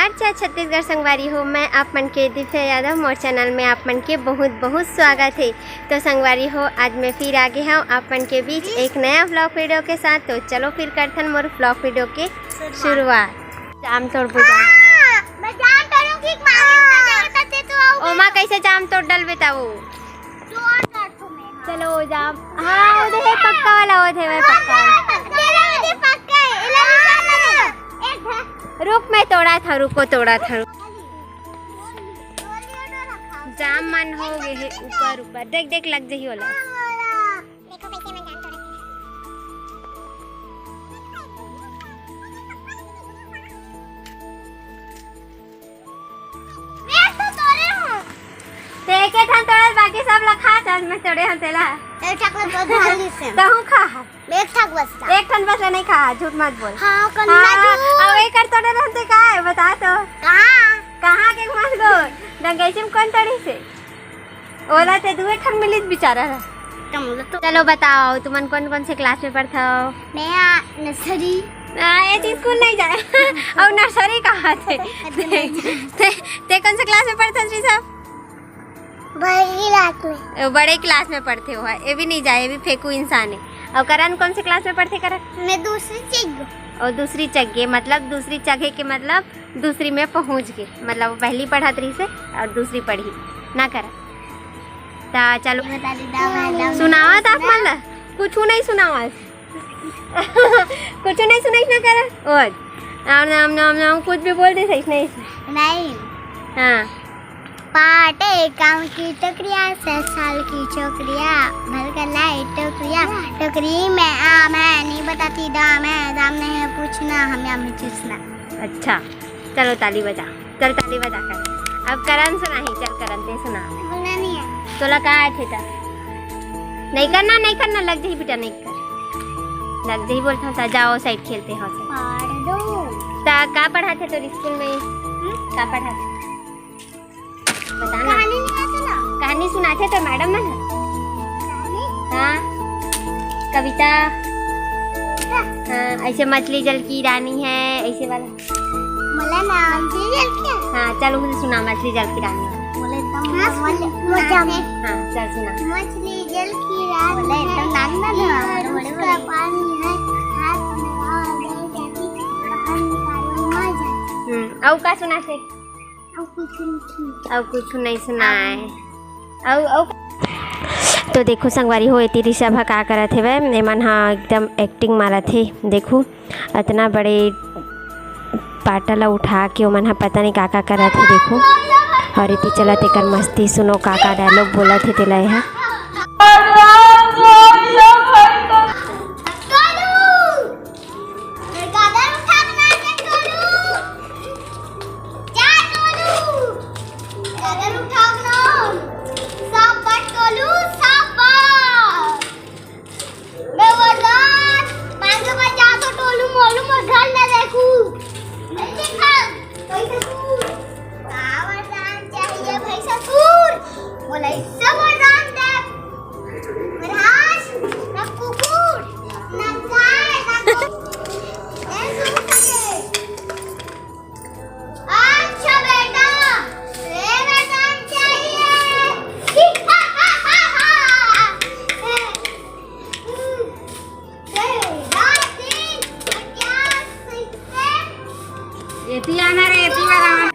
नमस्कार जय छत्तीसगढ़ संगवारी हो। मैं आप मन के दिव्या यादव मोर चैनल में आप मन के बहुत बहुत स्वागत है। तो संगवारी हो, आज मैं फिर आगे हूँ आप मन के बीच एक नया ब्लॉग वीडियो के साथ। तो चलो फिर करते हैं मोर ब्लॉग वीडियो के शुरुआत। जाम तोड़ पूजा ओ माँ कैसे जाम तोड़ डल बताओ। चलो वो जाम, हाँ उधर है पक्का वाला, वो थे पक्का रुक मैं तोड़ा था, रुको तोड़ा था। जाम मन हो गए है ऊपर ऊपर, देख देख लग जाही वाला। एक ठान तोड़ा बाकी सब लखा था, मैं तोड़े हम तेला एक ठक में बहुत भारी से तो हूं खा एक ठक बस एक ठन बस नहीं खा, झूठ मत बोल। हां कौन ना अब एक कर तोड़े रहते का है बता तो। कहां के मत गो डंगैसे में कौन तोड़ी से ओला ते दुए ठन मिलित बेचारा है। चलो बताओ तुमन कौन कौन से क्लास में पढ़ता हो। मैं नर्सरी ये स्कूल नहीं जाए और नर्सरी कहाँ थे ते कौन से क्लास में पढ़ते श्री साहब। बड़े क्लास में पढ़ते हो। ये भी नहीं जाए, ये भी फेंकू इंसान है। और करण कौन से क्लास में पढ़ते करण। मैं दूसरी जगह और दूसरी जगह मतलब दूसरी जगह के मतलब दूसरी में पहुंच गए, मतलब वो पहली पढ़ा तरी से और दूसरी पढ़ी ना करा। ता चलो सुनावा था मतलब कुछ नहीं सुनावा कुछ नहीं सुनाई ना करा और नाम नाम नाम कुछ भी बोल दे सही नहीं। हाँ पाटे काम की टोकरिया 7 साल की छोकरिया भर कर लाई टोकरिया टोकरी में आम है नहीं बताती दाम है दाम नहीं है पूछना हमें हमें चूसना। अच्छा चलो ताली बजा, चल ताली बजा कर। अब करण सुना ही, चल करण ते सुना। बोलना नहीं है तो लगा आए थे ता नहीं करना नहीं करना लग जाही बेटा नहीं कर लग जाही बोलता था। जाओ साइड खेलते हो पढ़ दो ता का पढ़ाते तो स्कूल में का पढ़ाते बताना। कहानी नहीं आती ना, कहानी सुनाते तो मैडम ना। हाँ कविता, हाँ ऐसे मछली जल की रानी है ऐसे वाला मला नाम मछली जल की। हाँ चलो मुझे सुना मछली जल की रानी। बोले एकदम हाँ चल सुना। मछली जल की रानी बोले एकदम नाम ना उसका पानी है हाथ में डाल दे जाती बाहर निकालो मर जाती। और का सुना से अब कुछ नहीं सुना है। अब तो देखो संगवारी हो इतनी सभा का करा थे वह मन हाँ एकदम एक्टिंग मारा थे। देखो इतना बड़े पाटला उठा के मन हाँ पता नहीं का करा थे। देखो और इतनी चला ते कर मस्ती सुनो का डायलॉग बोला थे तेला है।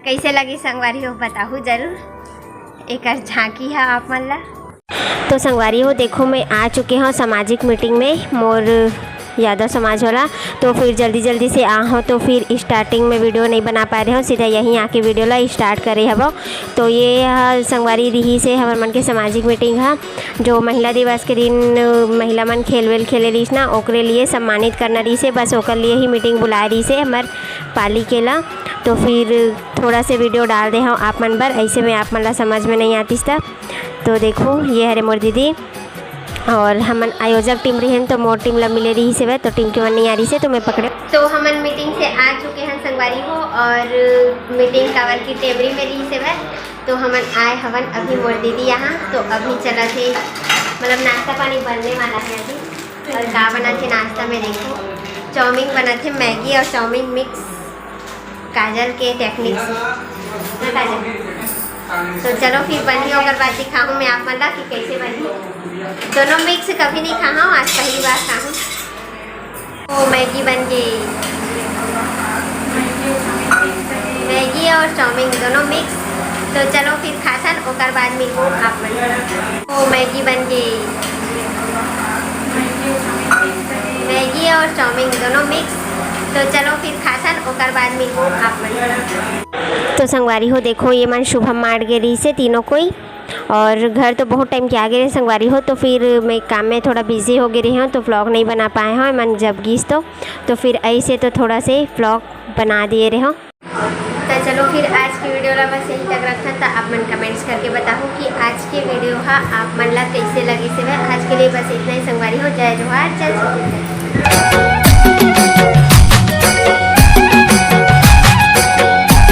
कैसे लगी संगवारी हो बताओ जरूर। एक झांकी है आप मन ला। तो संगवारी हो देखो मैं आ चुके हूँ सामाजिक मीटिंग में मोर यादव समाज वाला। तो फिर जल्दी जल्दी से आ हो तो फिर स्टार्टिंग में वीडियो नहीं बना पा रहे हो, सीधा यहीं आके वीडियो ला स्टार्ट करे हब। तो ये संगवारी रही से हमारे मन के सामाजिक मीटिंग है जो महिला दिवस के दिन महिला मन खेल वेल खेले रही ना ओकरे लिए सम्मानित करना रही से, बस ओकर लिए ही मीटिंग बुलाए रही से हमार पाली के ला। तो फिर थोड़ा से वीडियो डाल दे हूँ आप मन बर, ऐसे में आप मन ला समझ में नहीं आती था। तो देखो ये हरे मोर दीदी और हमन आयोजक टीम रही हैं तो मोर टीम ला मिले रही से तो टीम के मन नहीं आ रही से तो मैं पकड़े। तो हमन मीटिंग से आ चुके हैं संगवारी हो और मीटिंग कावर की टेबरी में रही से तो हमन आए हवन अभी मोर दीदी यहाँ। तो अभी चला थे मतलब नाश्ता पानी बनने वाला है अभी। और का बना थे नाश्ता में देखो चाउमीन बना थे, मैगी और चाउमीन मिक्स काजल के टेक्निक से ना काजल। तो चलो फिर बनी ओकर बाद दिखाऊँ मैं आप मतलब कि कैसे बनी। दोनों मिक्स कभी नहीं खाऊँ, आज पहली बार खाऊँ। ओ मैगी बन गई, मैगी और चाउमीन दोनों मिक्स। तो चलो फिर खासन ओकर बाद मिलूँ आप मन। ओ मैगी बन गई, मैगी और चाउमीन दोनों मिक्स। तो चलो फिर खासन ओकर बाद मिलूँ आप मन। तो संगवारी हो देखो ये मन शुभम मार गई से तीनों कोई, और घर तो बहुत टाइम के आ गए संगवारी हो। तो फिर मैं काम में थोड़ा बिजी हो गई हूँ, तो व्लॉग नहीं बना पाए हैं मन जब गीस तो फिर ऐसे तो थोड़ा से व्लॉग बना दिए रहे हो। तो चलो फिर आज की वीडियो ला बस यही लग रहा था। तो आप मन कमेंट्स करके बताओ कि आज की वीडियो हा आप मन ला कैसे लगी से। आज के लिए बस इतना ही संगवारी हो। जय जोहार, जय